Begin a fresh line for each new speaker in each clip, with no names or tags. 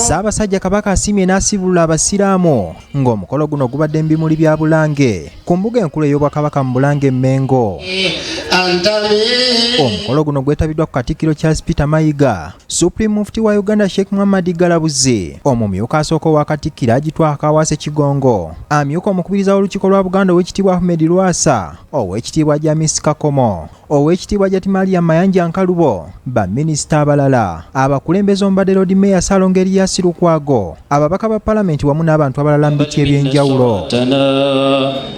Ssaabasajja Kabaka asiimye n'asibula abasiraamu ng'omukolo guno gubadde mu bimuli bya Bulange ku mbuga enkulu ey'Obwakabaka mu Bulange Mengo. Omukolo guno gwetabiddwa ku Katikkiro Charles Peter Mayiga, Supreme Mufti wa Uganda Sheikh Muhammad Galabuzi, omumyuka asooka owa Katikkiro Agitwa Kawaase Kigongo, amyuka omukubiriza w'olukiiko lwa Buganda Oweekitiibwa Ahmed Lwasa, Oweekitiibwa James Kakomo, Oweekitiibwa Jatimalia Mayanja Nkalubo, baminisita abalala, abakulembeze omubadde Lord Mayor Ssaalongo Erias Lukwago, ababaka ba Paalamenti wamu n'abantu abalala mu biti eby'enjawulo.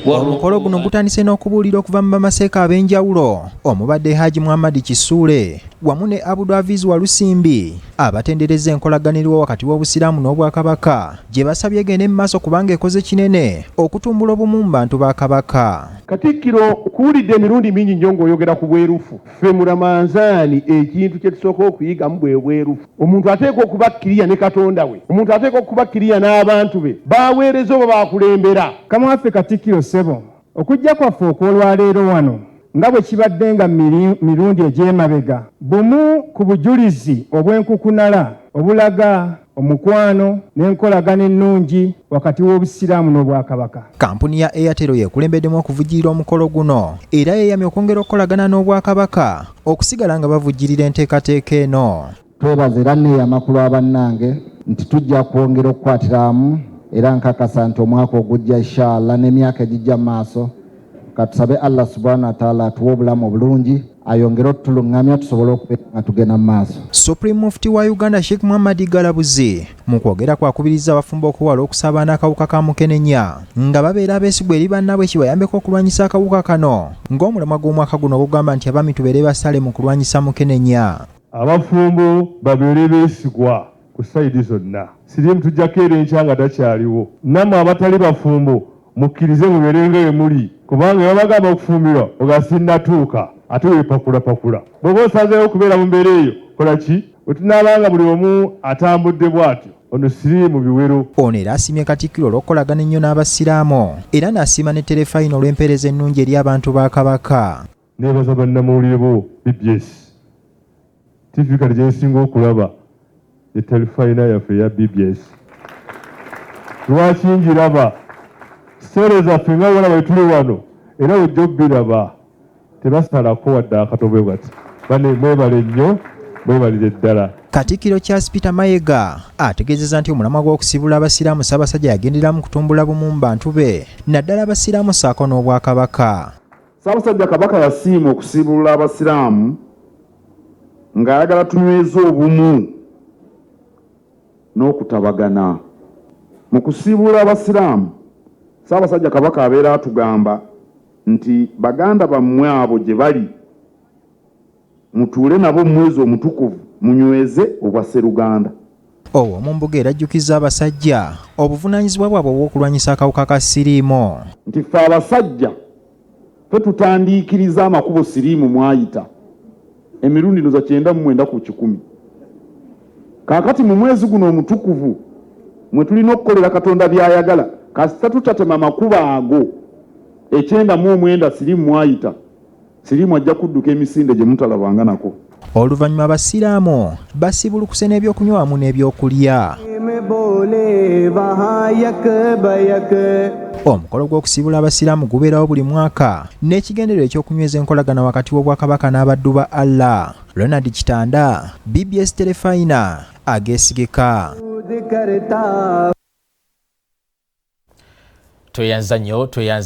Omukolo guno gutandise n'okubuulira okuva mu bamaseeka ab'enjawulo omubadde Haji Muhammad Kisuule wamu ne Abdul Aziz Walusimbi abatendereza enkolaganirwa wakati w'Obusiraamu n'Obwakabaka gye basabye egende mu maaso kubanga ekoze kinene okutumbula obumu mu bantu ba Kabaka.
Katikkiro okuwulidde emirundi mingi nnyo ng'oyogera ku bwerufu. Ffe mu Ramanzaani ekintu kye tusooka okuyigamu bwe bwerufu. Omuntu ateekwa okuba kkiriya ne Katonda we. Omuntu ateekwa okuba kkiriya n'abantu be. Baaweereza oba baakulembera.
Kamwaffe Katikkiro ssebo, okujja kwaffe okw'olwaleero wano nga bwe kibadde nga mirundi egy'emabega, bumu ku bujulizi obw'enkukunala obulaga omukwano n'enkolagana ennungi wakati w'Obusiraamu n'Obwakabaka.
Kampuni ya Airtel yeekulembeddemu okuvujjirira omukolo guno era yeeyamye okwongera okukolagana n'Obwakabaka okusigala nga bavujjirira enteekateeka eno.
Twebaza era neeyama ku lwa bannange nti tujja kwongera okukwatiramu era nkakasa nti omwaka ogujja inshallah n'emyaka egijja mu maaso katusabe Allah subhanahu wa ta'ala atuwe obulamu obulungi ayongere otulungamya tusobole okubeera nga tugenda mu maaso.
Supreme Mufti wa Uganda Sheikh Muhammad Galabuzi mu kwogera kwakubiriza abafumbo okuwala okusabaana akawuka ka mukenenya nga babeera abeesigwa eri bannaabwe kibayambeko okulwanyisa akawuka kano ng'omulamwa gw'omwaka guno gugamba nti abaami tubeere basale mu kulwanyisa mukenenya.
Abafumbo babeere beesigwa ku sayidi zonna. Sirimu tujjako era enkya nga takyaliwo. Nammwe abatali bafumbo mukkirize mubeere nga emuli kubanga babagamba okufumbirwa ogasinnatuuka ate weepakula. Bw'oba osazeewo okubeera mu mbeera eyo kola ki? Bwe tunaabanga buli omu atambudde bw'atyo ono siriimu biwero.
Ono era asiimye Katikkiro olw'okukolagana ennyo n'Abasiraamu era n'asiima ne Terefayina olw'empeereza ennungi eri abantu ba Kabaka.
Neebaza bannamawulire bo BBS. TV kati gye nsinga okulaba ye Terefayina yaffe eya BBS. Lwaki ngiraba? Sere zaffe nga wona bwe tuli wano era ojja obbiraba tebasalako wadde akatobe bwati. Bane mwebale nnyo, mwebalire ddala.
Katikkiro Charles Peter Mayiga ategeezezza nti omulamwa gw'okusibula Abasiraamu Ssaabasajja yagenderamu kutumbula bumu mu bantu be naddala Abasiraamu ssaako n'Obwakabaka.
Ssaabasajja Kabaka yasiima okusibula Abasiraamu ng'ayagala tunyweze obumu n'okutabagana. Mu kusibula Abasiraamu Ssaabasajja Kabaka abeera atugamba nti baganda bammwe abo gye bali mutuule nabo mwezi omutukuvu munyweze obwa Sseruganda.
Mu mbuga erajjukizza abasajja obuvunaanyizibwa bwabwe obw'okulwanyisa akawuka ka siriimu.
Nti ffe abasajja ffe tutandiikiriza amakubo siriimu mwayita emirundi za 99 ku 100. Kaakati mu mwezi guno omutukuvu mwe tulina okukolera Katonda by'ayagala kasita tutatema makubo ago 99 siriimu mwayita siriimu ajja kudduka emisinde gye mutalabanga nako.
Oluvannyuma Abasiraamu basibulukuse n'ebyokunywa wamu n'ebyokulya. Omukolo gw'okusibula Abasiraamu gubeerawo buli mwaka n'ekigendererwa ekyokunyweza enkolagana wakati w'Obwakabaka n'abaddu ba Allah. Ronald Kitanda, BBS Terefayina, ageesigika.
Tweyanza nnyo